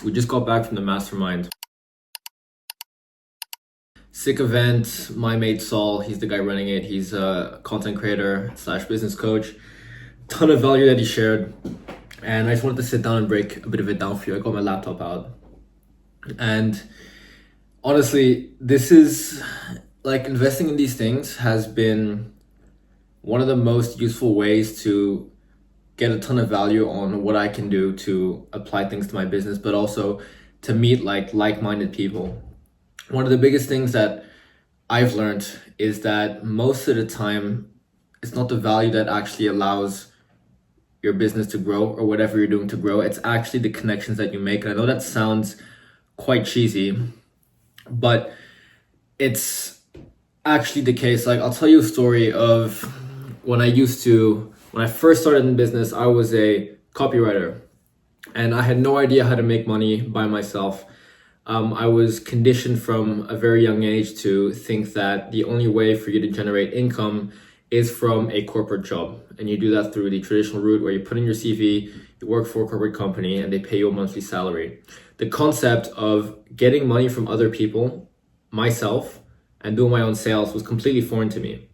We just got back from the mastermind. Sick event. My mate Saul, he's the guy running it. He's a content creator slash business coach. Ton of value that he shared. And I just wanted to sit down and break a bit of it down for you. I got my laptop out. And honestly, this is like investing in these things has been one of the most useful ways to get a ton of value on what I can do to apply things to my business, but also to meet like-minded people. One of the biggest things that I've learned is that most of the time, it's not the value that actually allows your business to grow or whatever you're doing to grow. It's actually the connections that you make. And I know that sounds quite cheesy, but it's actually the case. Like, I'll tell you a story of when I first started in business. I was a copywriter and I had no idea how to make money by myself. I was conditioned from a very young age to think that the only way for you to generate income is from a corporate job. And you do that through the traditional route where you put in your CV, you work for a corporate company and they pay you a monthly salary. The concept of getting money from other people, myself, and doing my own sales was completely foreign to me.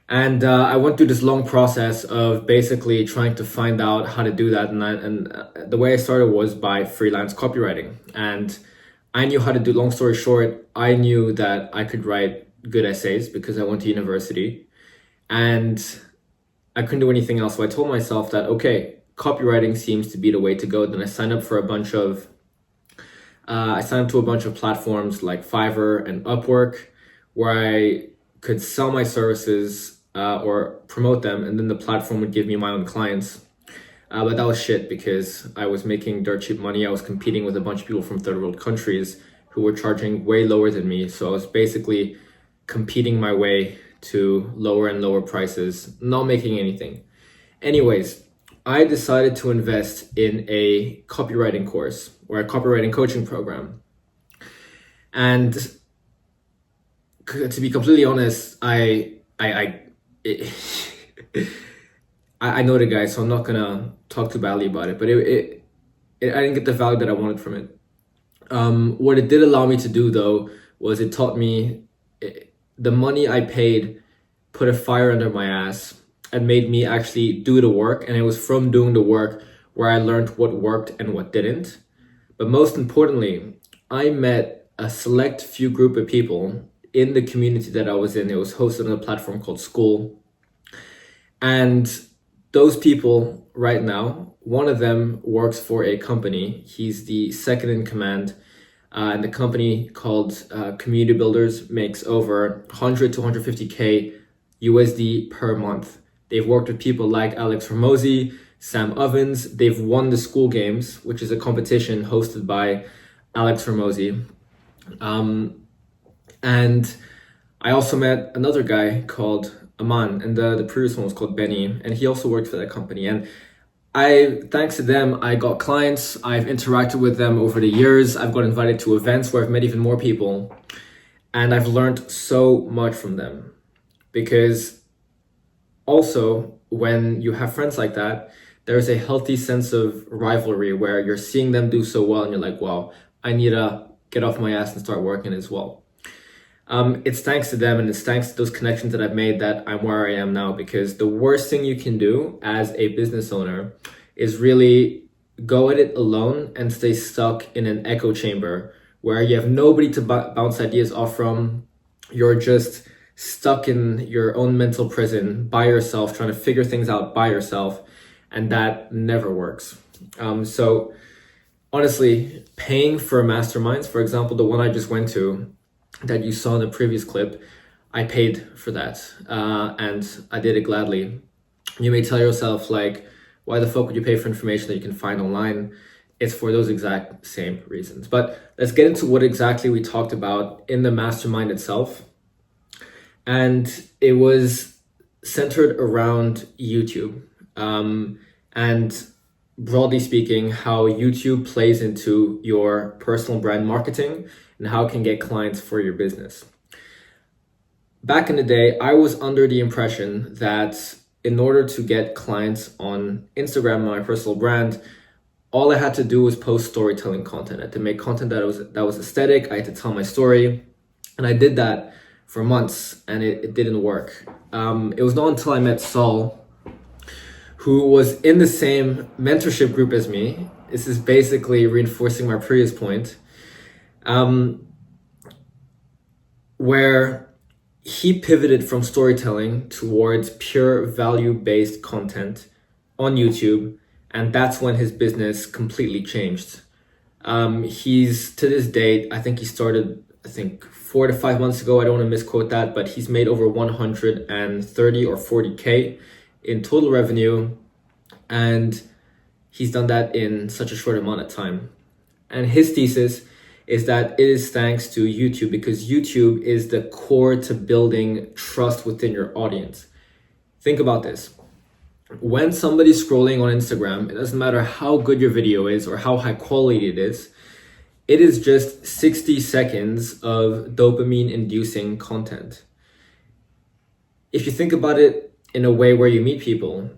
And I went through this long process of basically trying to find out how to do that. And the way I started was by freelance copywriting. And I knew how to do, long story short, I knew that I could write good essays because I went to university. And I couldn't do anything else. So I told myself that, okay, copywriting seems to be the way to go. Then I signed up to a bunch of platforms like Fiverr and Upwork, where I could sell my services or promote them, and then the platform would give me my own clients. But that was shit because I was making dirt cheap money. I was competing with a bunch of people from third world countries who were charging way lower than me. So I was basically competing my way to lower and lower prices, not making anything. Anyways, I decided to invest in a copywriting course or a copywriting coaching program. And to be completely honest, I know the guy, so I'm not gonna talk too badly about it. But I didn't get the value that I wanted from it. What it did allow me to do, though, was it taught me the money I paid put a fire under my ass and made me actually do the work. And it was from doing the work where I learned what worked and what didn't. But most importantly, I met a select few group of people in the community that I was in. It was hosted on a platform called School. And those people right now, one of them works for a company. He's the second in command. And the company called Community Builders makes over 100 to 150K USD per month. They've worked with people like Alex Hormozi, Sam Ovens. They've won the School Games, which is a competition hosted by Alex Hormozi. And I also met another guy called Aman, and the previous one was called Benny, and he also worked for that company. And thanks to them, I got clients. I've interacted with them over the years. I've got invited to events where I've met even more people, and I've learned so much from them. Because also, when you have friends like that, there's a healthy sense of rivalry where you're seeing them do so well, and you're like, wow, I need to get off my ass and start working as well. It's thanks to them and it's thanks to those connections that I've made that I'm where I am now, because the worst thing you can do as a business owner is really go at it alone and stay stuck in an echo chamber where you have nobody to bounce ideas off from. You're just stuck in your own mental prison by yourself, trying to figure things out by yourself, and that never works. So honestly, paying for masterminds, for example, the one I just went to, that you saw in the previous clip, I paid for that and I did it gladly. You may tell yourself, like, why the fuck would you pay for information that you can find online? It's for those exact same reasons. But let's get into what exactly we talked about in the mastermind itself. And it was centered around YouTube and broadly speaking, how YouTube plays into your personal brand marketing and how it can get clients for your business. Back in the day, I was under the impression that in order to get clients on Instagram, my personal brand, all I had to do was post storytelling content. I had to make content that was aesthetic. I had to tell my story. And I did that for months, and it didn't work. It was not until I met Saul, who was in the same mentorship group as me. This is basically reinforcing my previous point, where he pivoted from storytelling towards pure value-based content on YouTube, and that's when his business completely changed. He's, to this date, I think he started, 4 to 5 months ago. I don't want to misquote that, but he's made over 130 or 40K in total revenue, and he's done that in such a short amount of time. And his thesis is that it is thanks to YouTube, because YouTube is the core to building trust within your audience. Think about this. When somebody's scrolling on Instagram, it doesn't matter how good your video is or how high quality it is just 60 seconds of dopamine inducing content. If you think about it in a way where you meet people,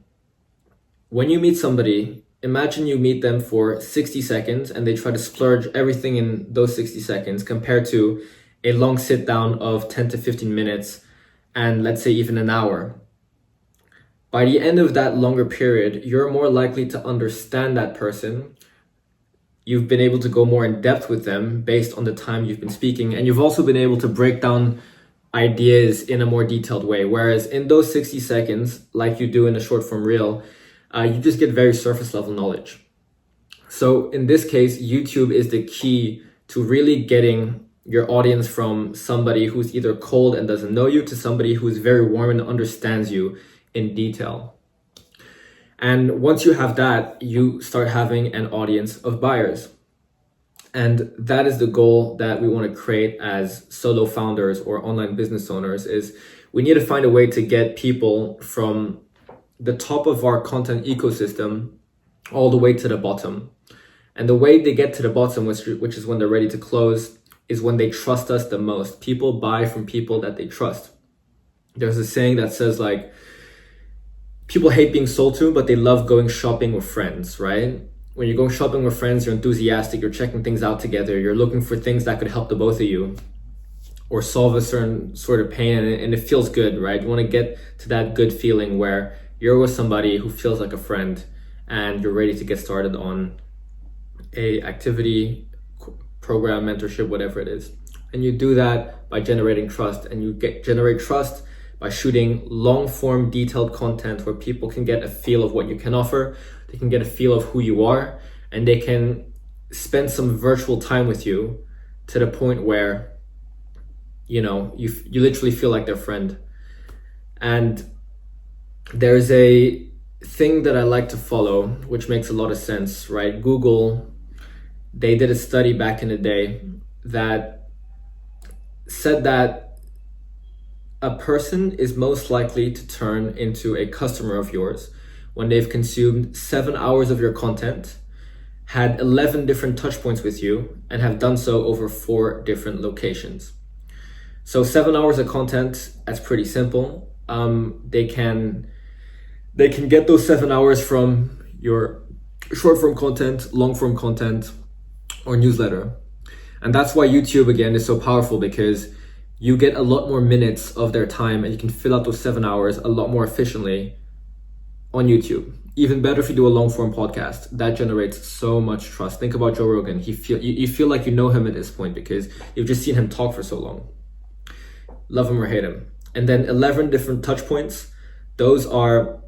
when you meet somebody, imagine you meet them for 60 seconds and they try to splurge everything in those 60 seconds compared to a long sit down of 10 to 15 minutes and let's say even an hour. By the end of that longer period, you're more likely to understand that person. You've been able to go more in depth with them based on the time you've been speaking, and you've also been able to break down ideas in a more detailed way. Whereas in those 60 seconds, like you do in a short form reel, you just get very surface level knowledge. So in this case, YouTube is the key to really getting your audience from somebody who's either cold and doesn't know you to somebody who's very warm and understands you in detail. And once you have that, you start having an audience of buyers. And that is the goal that we want to create as solo founders or online business owners, is we need to find a way to get people from the top of our content ecosystem all the way to the bottom. And the way they get to the bottom, which is when they're ready to close, is when they trust us the most. People buy from people that they trust. There's a saying that says like, people hate being sold to, but they love going shopping with friends, right? When you're going shopping with friends, you're enthusiastic, you're checking things out together, you're looking for things that could help the both of you or solve a certain sort of pain, and it feels good, right? You want to get to that good feeling where you're with somebody who feels like a friend and you're ready to get started on a activity, program, mentorship, whatever it is. And you do that by generating trust, and you generate trust by shooting long form detailed content where people can get a feel of what you can offer, they can get a feel of who you are, and they can spend some virtual time with you to the point where, you literally feel like their friend. And there's a thing that I like to follow, which makes a lot of sense, right? Google, they did a study back in the day that said that a person is most likely to turn into a customer of yours when they've consumed 7 hours of your content, had 11 different touch points with you, and have done so over 4 different locations. So 7 hours of content, that's pretty simple. They can get those 7 hours from your short form content, long form content, or newsletter. And that's why YouTube, again, is so powerful, because you get a lot more minutes of their time and you can fill out those 7 hours a lot more efficiently on YouTube. Even better if you do a long form podcast. That generates so much trust. Think about Joe Rogan. You feel like you know him at this point because you've just seen him talk for so long. Love him or hate him. And then 11 different touch points. Those are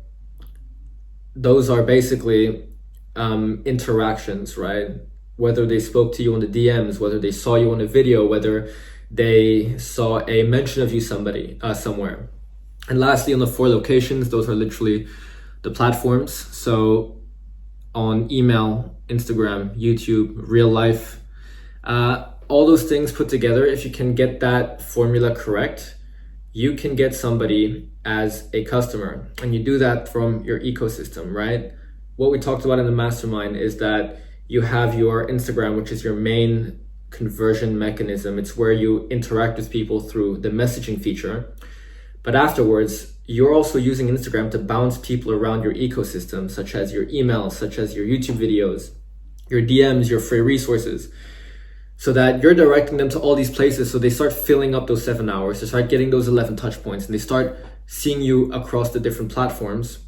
basically interactions, right? Whether they spoke to you on the DMs, whether they saw you on a video, whether they saw a mention of you somewhere. And lastly, on the 4 locations, those are literally the platforms. So on email, Instagram, YouTube, real life, all those things put together, if you can get that formula correct, you can get somebody as a customer. And you do that from your ecosystem, right? What we talked about in the mastermind is that you have your Instagram, which is your main conversion mechanism. It's where you interact with people through the messaging feature. But afterwards, you're also using Instagram to bounce people around your ecosystem, such as your emails, such as your YouTube videos, your DMs, your free resources, so that you're directing them to all these places. So they start filling up those 7 hours, they start getting those 11 touch points, and they start seeing you across the different platforms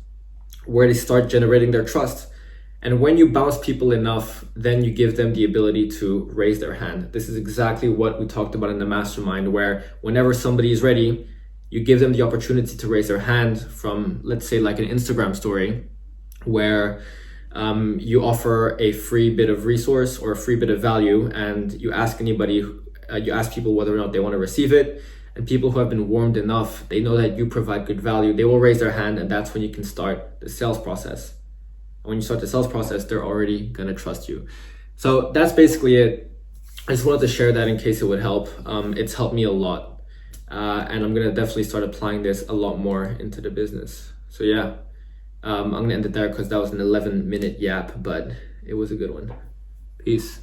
where they start generating their trust. And when you bounce people enough, then you give them the ability to raise their hand. This is exactly what we talked about in the mastermind, where whenever somebody is ready, you give them the opportunity to raise their hand from, let's say, like an Instagram story, where you offer a free bit of resource or a free bit of value, and you ask you ask people whether or not they want to receive it. And people who have been warmed enough, they know that you provide good value, they will raise their hand, and that's when you can start the sales process. And when you start the sales process, they're already gonna trust you. So that's basically it. I just wanted to share that in case it would help. It's helped me a lot. And I'm gonna definitely start applying this a lot more into the business. So yeah, I'm gonna end it there because that was an 11-minute yap, but it was a good one. Peace.